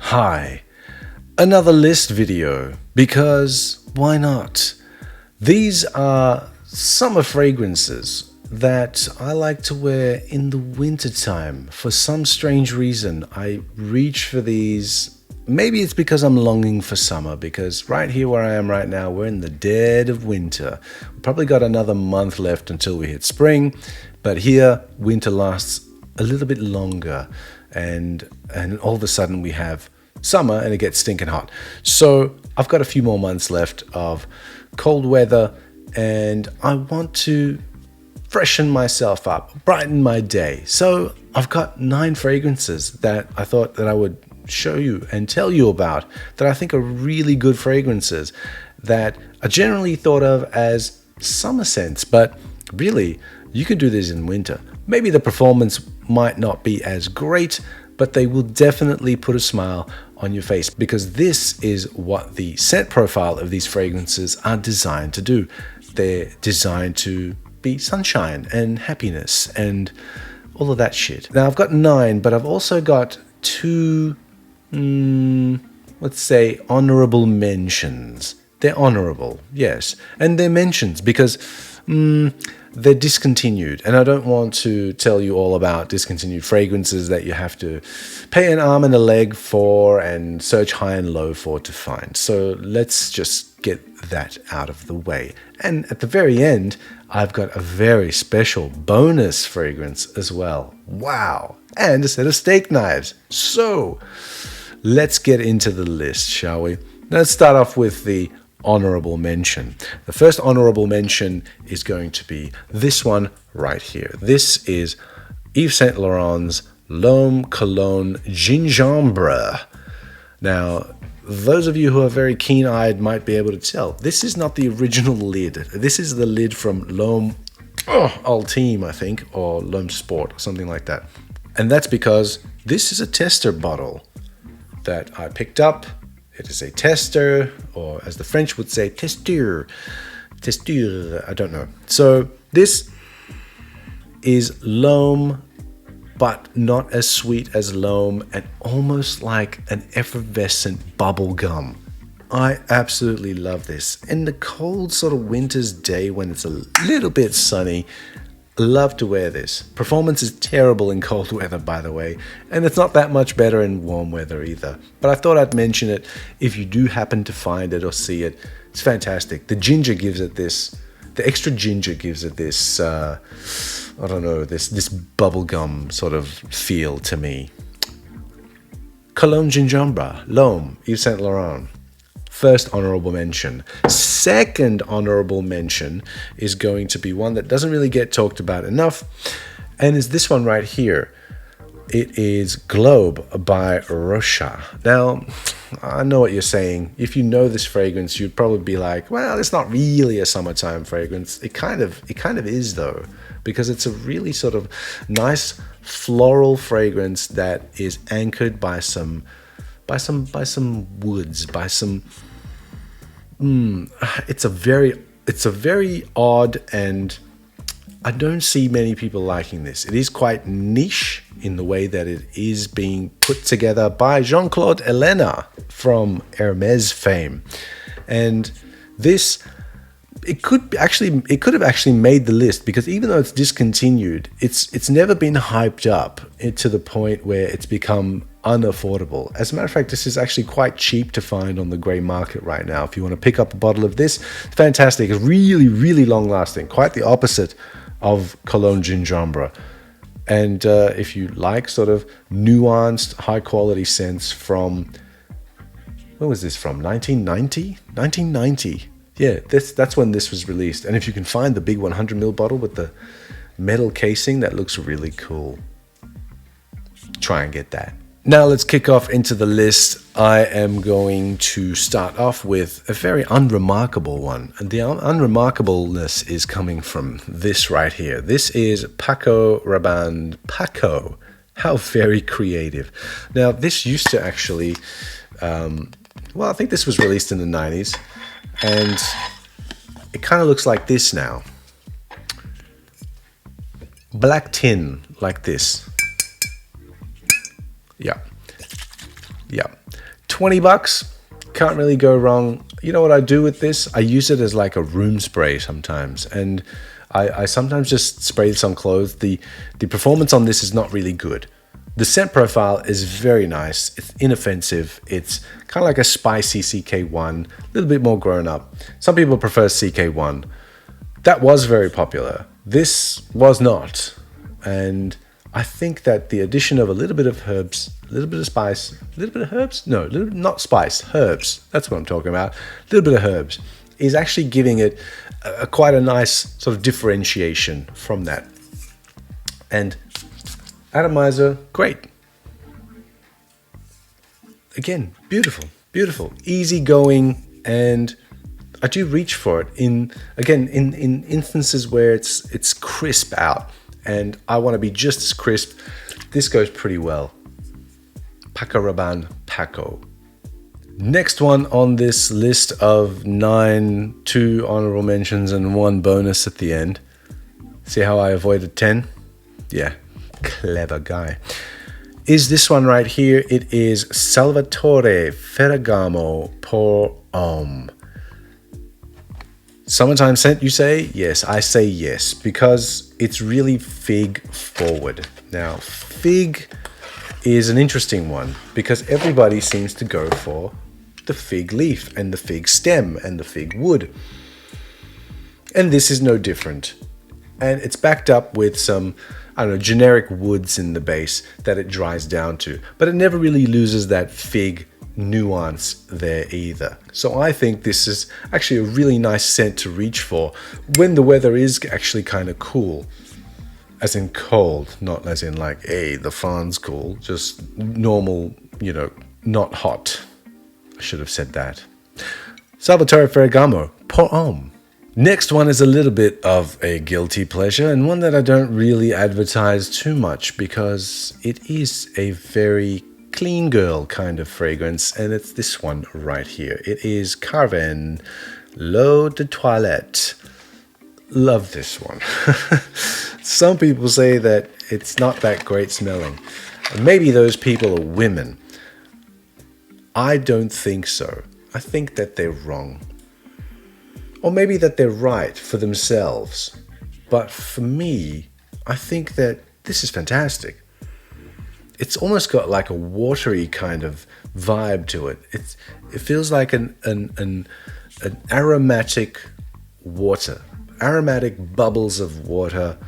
Hi, another list video, because why not? These are summer fragrances that I like to wear in the wintertime. For some strange reason, I reach for these. Maybe it's because I'm longing for summer, because right here where I am right now, we're in the dead of winter. We've probably got another month left until we hit spring, but here winter lasts a little bit longer, and all of a sudden we have summer and it gets stinking hot. So I've got a few more months left of cold weather, and I want to freshen myself up, brighten my day. So I've got 9 fragrances that I thought that I would show you and tell you about, that I think are really good fragrances that are generally thought of as summer scents, but really you can do this in winter. Maybe the performance might not be as great, but they will definitely put a smile on your face, because this is what the scent profile of these fragrances are designed to do. They're designed to be sunshine and happiness and all of that shit. Now I've got 9, but I've also got 2, let's say, honorable mentions. They're honorable, yes, and they're mentions because they're discontinued, and I don't want to tell you all about discontinued fragrances that you have to pay an arm and a leg for and search high and low for to find. So let's just get that out of the way. And at the very end, I've got a very special bonus fragrance as well. Wow! And a set of steak knives. So let's get into the list, shall we? Let's start off with the honorable mention. The first honorable mention is going to be this one right here. This is Yves Saint Laurent's Lome Cologne Jinjombra. Now, those of you who are very keen-eyed might be able to tell, this is not the original lid. This is the lid from Lome Ultime, I think, or Lome Sport, or something like that. And that's because this is a tester bottle that I picked up. It is a tester, or as the French would say, testeur, I don't know. So this is Lome, but not as sweet as Lome, and almost like an effervescent bubble gum. I absolutely love this. In the cold sort of winter's day when it's a little bit sunny, I love to wear this. Performance is terrible in cold weather, by the way, and it's not that much better in warm weather either. But I thought I'd mention it if you do happen to find it or see it. It's fantastic. The ginger gives it this, the extra ginger gives it this, I don't know, this bubblegum sort of feel to me. Cologne Jinjombra, Lome, Yves Saint Laurent. First honorable mention. Second honorable mention is going to be one that doesn't really get talked about enough, and is this one right here. It is Globe by Roja. Now, I know what you're saying. If you know this fragrance, you'd probably be like, well, it's not really a summertime fragrance. It kind of is though, because it's a really sort of nice floral fragrance that is anchored by some woods, by some it's a very odd, and I don't see many people liking this. It is quite niche in the way that it is being put together by Jean-Claude Ellena from Hermes fame. And this, it could have actually made the list, because even though it's discontinued, it's never been hyped up to the point where it's become unaffordable. As a matter of fact, this is actually quite cheap to find on the grey market right now. If you want to pick up a bottle of this, it's fantastic. It's really, really long lasting. Quite the opposite of Cologne Jinjombra. And if you like sort of nuanced, high quality scents from, when was this from? 1990? 1990. Yeah, that's when this was released. And if you can find the big 100ml bottle with the metal casing, that looks really cool. Try and get that. Now let's kick off into the list. I am going to start off with a very unremarkable one. And the unremarkableness is coming from this right here. This is Paco Rabanne Paco. How very creative. Now this used to actually, I think this was released in the 90s. And it kind of looks like this now. Black tin, like this. Yeah. 20 bucks. Can't really go wrong. You know what I do with this? I use it as like a room spray sometimes. And I sometimes just spray this on clothes. The performance on this is not really good. The scent profile is very nice. It's inoffensive. It's kind of like a spicy CK1, a little bit more grown up. Some people prefer CK1. That was very popular. This was not. And I think that the addition of a little bit of herbs, a little bit of spice, a little bit of herbs? No, not spice, herbs. That's what I'm talking about. A little bit of herbs is actually giving it quite a nice sort of differentiation from that. And atomizer, great. Again, beautiful, beautiful, easy going, and I do reach for it in instances where it's crisp out, and I want to be just as crisp. This goes pretty well. Paco Rabanne Paco. Next one on this list of 9, 2 honorable mentions and 1 bonus at the end. See how I avoided 10? Yeah. Clever guy. Is this one right here. It is Salvatore Ferragamo Pour Homme. Summertime scent, you say? Yes, I say yes, because it's really fig forward. Now, fig is an interesting one because everybody seems to go for the fig leaf and the fig stem and the fig wood. And this is no different. And it's backed up with some, I don't know, generic woods in the base that it dries down to. But it never really loses that fig nuance there either. So I think this is actually a really nice scent to reach for when the weather is actually kind of cool. As in cold, not as in like, hey, the fawn's cool. Just normal, not hot. I should have said that. Salvatore Ferragamo, Pour Homme. Next one is a little bit of a guilty pleasure, and one that I don't really advertise too much because it is a very clean girl kind of fragrance, and it's this one right here. It is Carven L'Eau de Toilette. Love this one. Some people say that it's not that great smelling. Maybe those people are women. I don't think so. I think that they're wrong. Or maybe that they're right for themselves. But for me, I think that this is fantastic. It's almost got like a watery kind of vibe to it. It feels like an aromatic water. Aromatic bubbles of water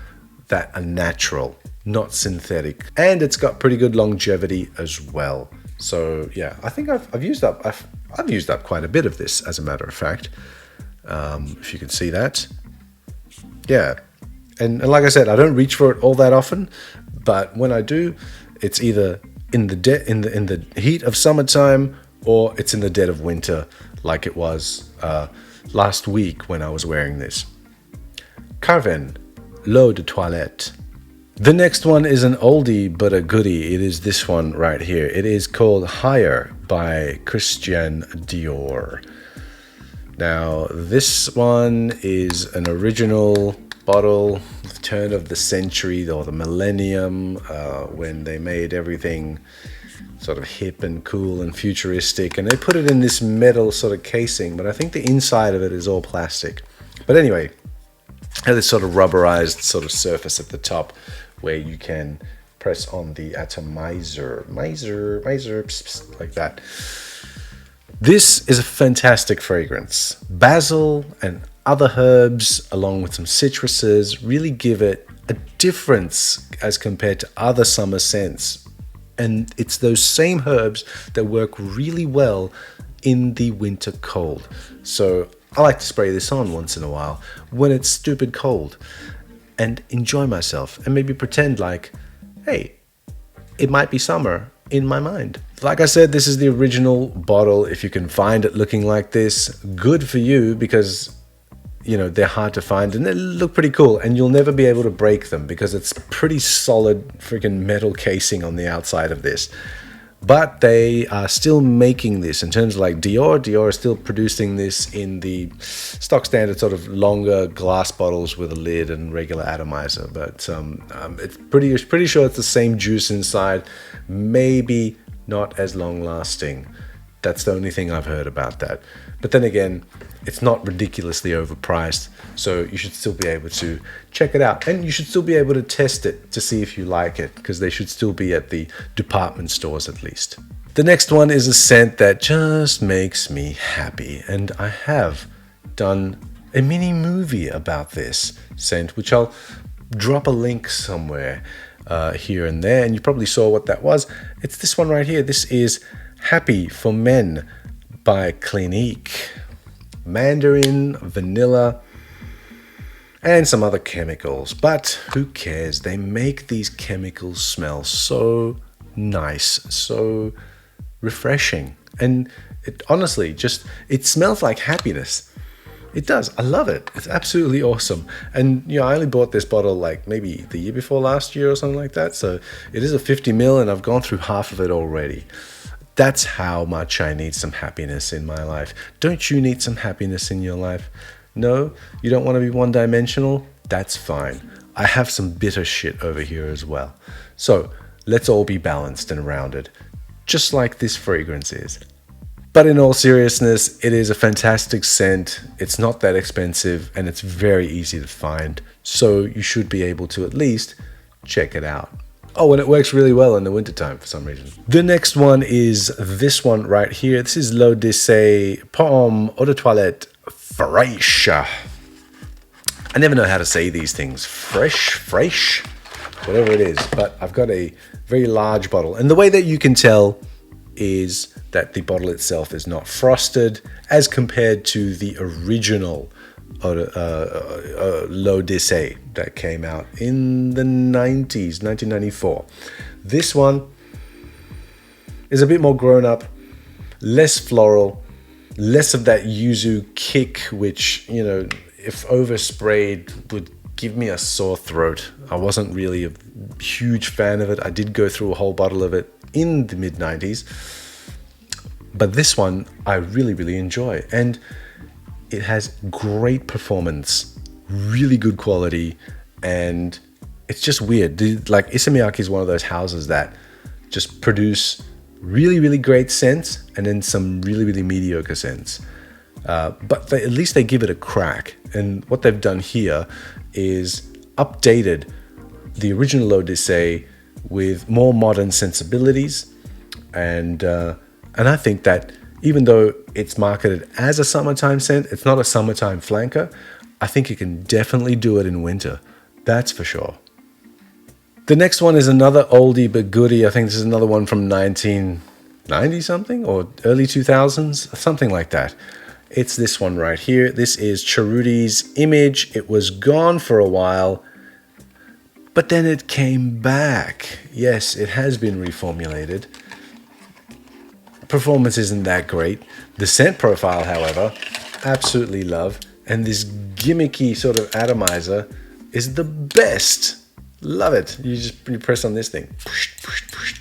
that are natural, not synthetic. And it's got pretty good longevity as well. So yeah, I think I've used up quite a bit of this, as a matter of fact. If you can see that. Yeah. And like I said, I don't reach for it all that often, but when I do, it's either in the heat of summertime or it's in the dead of winter, like it was last week when I was wearing this. Carven L'Eau de Toilette. The next one is an oldie but a goodie. It is this one right here. It is called Higher by Christian Dior. Now, this one is an original bottle, turn of the century or the millennium, when they made everything sort of hip and cool and futuristic. And they put it in this metal sort of casing, but I think the inside of it is all plastic. But anyway, it has this sort of rubberized sort of surface at the top where you can press on the atomizer, miser, pss, pss, like that. This is a fantastic fragrance. Basil and other herbs, along with some citruses, really give it a difference as compared to other summer scents. And it's those same herbs that work really well in the winter cold. So I like to spray this on once in a while when it's stupid cold and enjoy myself and maybe pretend like, hey, it might be summer in my mind. Like I said, this is the original bottle. If you can find it looking like this, good for you, because they're hard to find and they look pretty cool, and you'll never be able to break them because it's pretty solid freaking metal casing on the outside of this. But they are still making this in terms of like Dior. Dior is still producing this in the stock standard sort of longer glass bottles with a lid and regular atomizer. But it's pretty sure it's the same juice inside. Maybe not as long lasting. That's the only thing I've heard about that. But then again, it's not ridiculously overpriced, so you should still be able to check it out. And you should still be able to test it to see if you like it, because they should still be at the department stores at least. The next one is a scent that just makes me happy, and I have done a mini movie about this scent, which I'll drop a link somewhere here and there, and you probably saw what that was. It's this one right here. This is Happy for Men by Clinique. Mandarin, vanilla, and some other chemicals, but who cares? They make these chemicals smell so nice, so refreshing, and it honestly just, it smells like happiness. It does. I love it. It's absolutely awesome. And you know, I only bought this bottle like maybe the year before last year or something like that, so it is a 50 ml and I've gone through half of it already. That's how much I need some happiness in my life. Don't you need some happiness in your life? No? You don't want to be one-dimensional? That's fine. I have some bitter shit over here as well. So let's all be balanced and rounded, just like this fragrance is. But in all seriousness, it is a fantastic scent. It's not that expensive and it's very easy to find. So you should be able to at least check it out. Oh, and it works really well in the wintertime for some reason. The next one is this one right here. This is L'Eau d'Essai Pomme Eau de Toilette Fresh. I never know how to say these things. Fresh, whatever it is. But I've got a very large bottle. And the way that you can tell is that the bottle itself is not frosted as compared to the original L'Eau d'Essai that came out in the 90s, 1994. This one is a bit more grown up, less floral, less of that yuzu kick, which, you know, if oversprayed would give me a sore throat. I wasn't really a huge fan of it. I did go through a whole bottle of it in the mid-90s. But this one I really, really enjoy. And it has great performance, really good quality, and it's just weird. Like, Issey Miyake is one of those houses that just produce really, really great scents and then some really, really mediocre scents. But at least they give it a crack. And what they've done here is updated the original L'Eau d'Essai with more modern sensibilities. And I think that even though it's marketed as a summertime scent, it's not a summertime flanker. I think you can definitely do it in winter. That's for sure. The next one is another oldie but goodie. I think this is another one from 1990 something or early 2000s, something like that. It's this one right here. This is Cerruti's Image. It was gone for a while, but then it came back. Yes, it has been reformulated. Performance isn't that great. The scent profile, however, absolutely love. And this gimmicky sort of atomizer is the best. Love it. You press on this thing,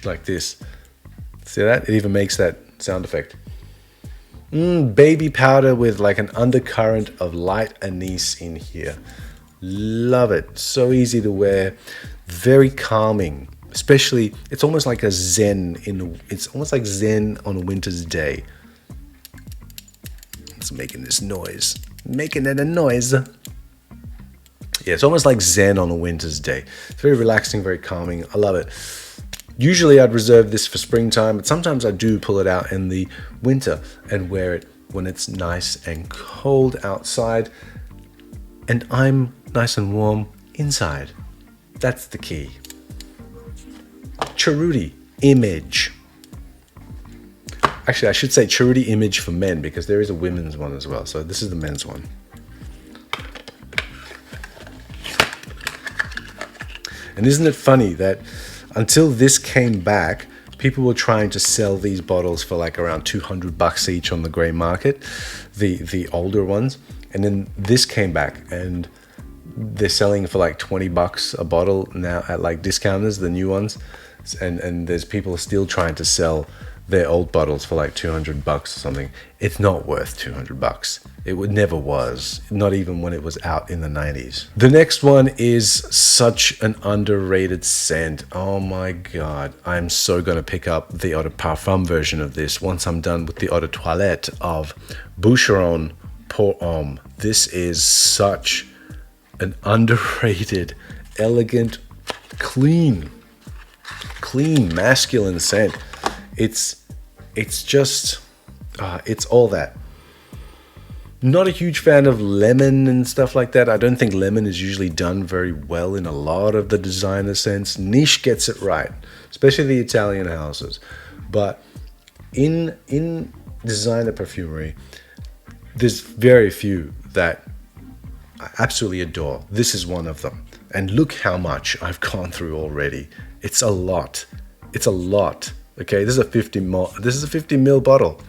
like this. See that? It even makes that sound effect. Baby powder with like an undercurrent of light anise in here. Love it. So easy to wear. Very calming. Especially, it's almost like a zen it's almost like zen on a winter's day. It's making this noise. Making it a noise. Yeah, it's almost like zen on a winter's day. It's very relaxing, very calming. I love it. Usually I'd reserve this for springtime, but sometimes I do pull it out in the winter and wear it when it's nice and cold outside. And I'm nice and warm inside. That's the key. Cerruti Image. Actually, I should say Cerruti Image for men because there is a women's one as well. So this is the men's one. And isn't it funny that until this came back, people were trying to sell these bottles for like around $200 each on the grey market, the older ones. And then this came back and they're selling for like $20 a bottle now at like discounters, the new ones. And there's people still trying to sell their old bottles for like $200 or something. It's not worth $200. Never was, not even when it was out in the 90s. The next one is such an underrated scent. Oh my God. I'm so going to pick up the eau de parfum version of this once I'm done with the eau de toilette of Boucheron Pour Homme. This is such an underrated, elegant, clean, masculine scent. It's just, it's all that. Not a huge fan of lemon and stuff like that. I don't think lemon is usually done very well in a lot of the designer scents. Niche gets it right, especially the Italian houses. But in designer perfumery, there's very few that I absolutely adore. This is one of them. And look how much I've gone through already. It's a lot. It's a lot. Okay, this is a 50 ml bottle.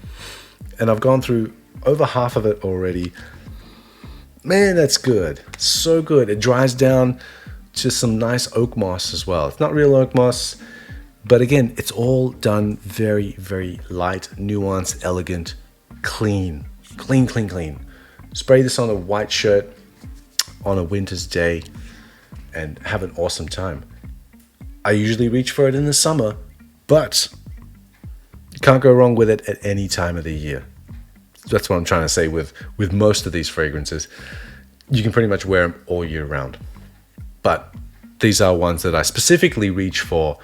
And I've gone through over half of it already. Man, that's good. So good. It dries down to some nice oak moss as well. It's not real oak moss, but again, it's all done very, very light, nuanced, elegant, clean. Clean. Spray this on a white shirt on a winter's day and have an awesome time. I usually reach for it in the summer, but you can't go wrong with it at any time of the year. That's what I'm trying to say with most of these fragrances. You can pretty much wear them all year round. But these are ones that I specifically reach for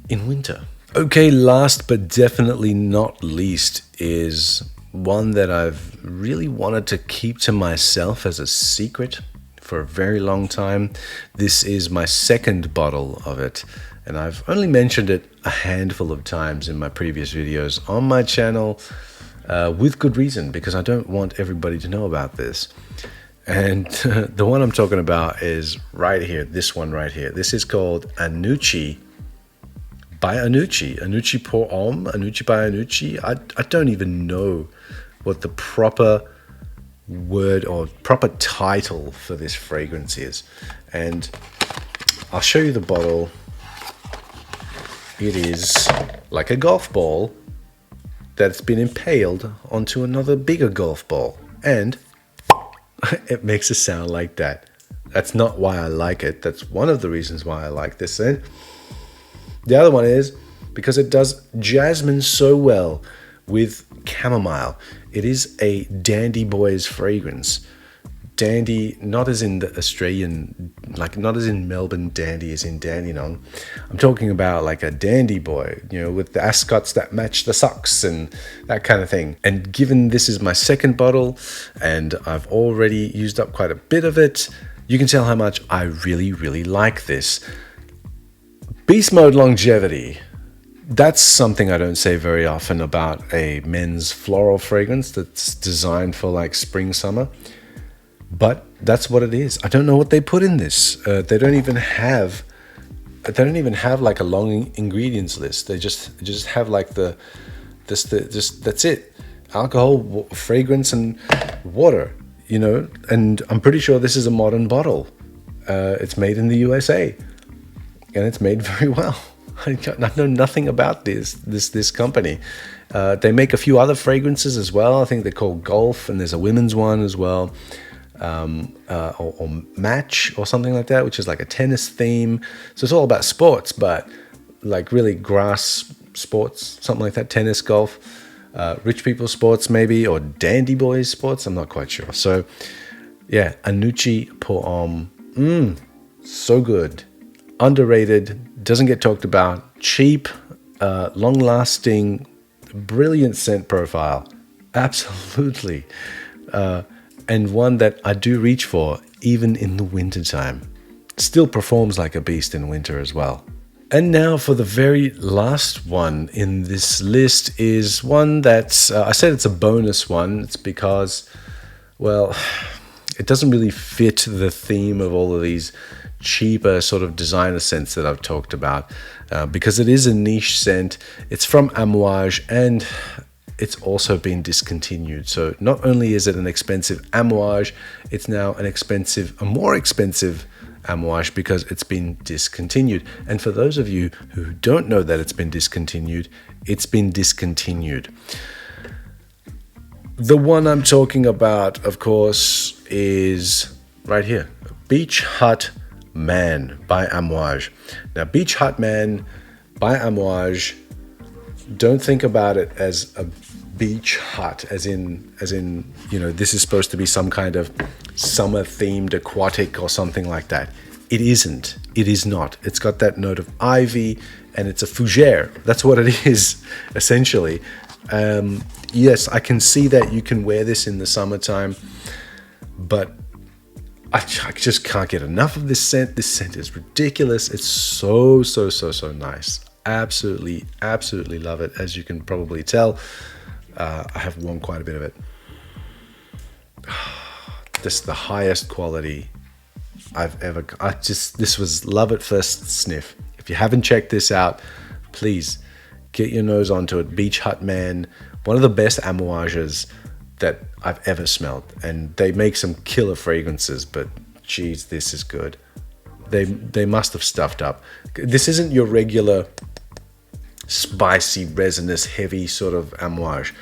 in winter. Okay, last but definitely not least is one that I've really wanted to keep to myself as a secret for a very long time. This is my second bottle of it, and I've only mentioned it a handful of times in my previous videos on my channel, with good reason, because I don't want everybody to know about this. And the one I'm talking about is right here, this one right here. This is called Anucci by Anucci. Anucci Pour Homme, Anucci by Anucci. I don't even know what the proper word or proper title for this fragrance is. And I'll show you the bottle. It is like a golf ball that's been impaled onto another bigger golf ball. And it makes a sound like that. That's not why I like it. That's one of the reasons why I like this scent. The other one is because it does jasmine so well with chamomile. It is a dandy boys fragrance. Dandy, not as in the Australian, like not as in Melbourne dandy as in Dandenong. I'm talking about like a dandy boy, you know, with the ascots that match the socks and that kind of thing. And given this is my second bottle and I've already used up quite a bit of it, you can tell how much I really, really like this. Beast mode longevity. That's something I don't say very often about a men's floral fragrance that's designed for like spring, summer. But that's what it is. I don't know what they put in this. They don't even have like a long ingredients list. They just have like that's it. Alcohol, fragrance, and water. You know, and I'm pretty sure this is a modern bottle. It's made in the USA, and it's made very well. I know nothing about this company. They make a few other fragrances as well. I think they're called Golf, and there's a women's one as well. Or Match or something like that, which is like a tennis theme. So it's all about sports, but like really grass sports, something like that, tennis, golf, rich people sports maybe, or dandy boys sports, I'm not quite sure. So yeah, Anucci Pour Homme, so good, underrated, doesn't get talked about, cheap, long-lasting, brilliant scent profile, absolutely. And one that I do reach for even in the winter time. Still performs like a beast in winter as well. And now for the very last one in this list is one that's, I said it's a bonus one. It's because, well, it doesn't really fit the theme of all of these cheaper sort of designer scents that I've talked about, because it is a niche scent. It's from Amouage, and it's also been discontinued. So not only is it an expensive Amouage, it's now a more expensive Amouage because it's been discontinued. And for those of you who don't know that it's been discontinued, it's been discontinued. The one I'm talking about, of course, is right here, Beach Hut Man by Amouage. Now, Beach Hut Man by Amouage, don't think about it as a beach hut, as in, you know, this is supposed to be some kind of summer themed aquatic or something like that. It isn't. It is not. It's got that note of ivy, and it's a fougere. That's what it is, essentially. Yes, I can see that you can wear this in the summertime, but I just can't get enough of this scent. This scent is ridiculous. It's so nice. Absolutely love it, as you can probably tell. I have worn quite a bit of it. This is the highest quality I've ever. This was love at first sniff. If you haven't checked this out, please get your nose onto it. Beach Hut Man, one of the best Amouages that I've ever smelled, and they make some killer fragrances, but geez, this is good. They must have stuffed up. This isn't your regular spicy, resinous, heavy sort of Amouage.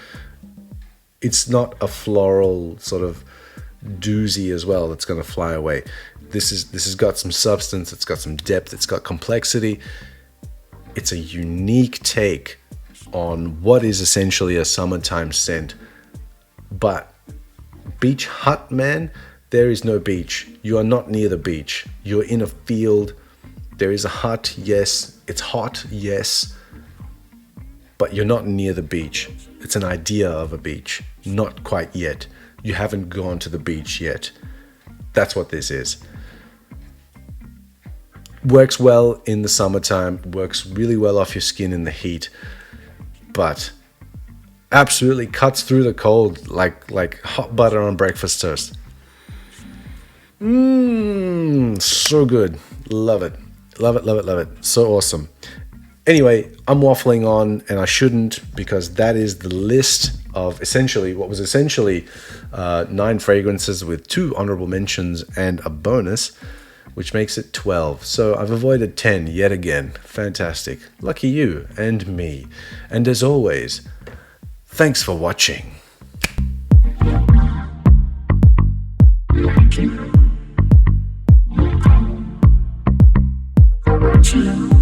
It's not a floral sort of doozy as well that's going to fly away. This has got some substance, it's got some depth, it's got complexity. It's a unique take on what is essentially a summertime scent. But Beach Hut Man, there is no beach. You are not near the beach. You're in a field. There is a hut, yes. It's hot, yes. But you're not near the beach. It's an idea of a beach. Not quite yet. You haven't gone to the beach yet. That's what this is. Works well in the summertime. Works really well off your skin in the heat. But absolutely cuts through the cold like hot butter on breakfast toast. So good. Love it. Love it. So awesome. Anyway, I'm waffling on, and I shouldn't, because that is the list of essentially what was essentially 9 fragrances with 2 honorable mentions and a bonus, which makes it 12. So I've avoided 10 yet again. Fantastic. Lucky you and me. And as always, thanks for watching. Thank you.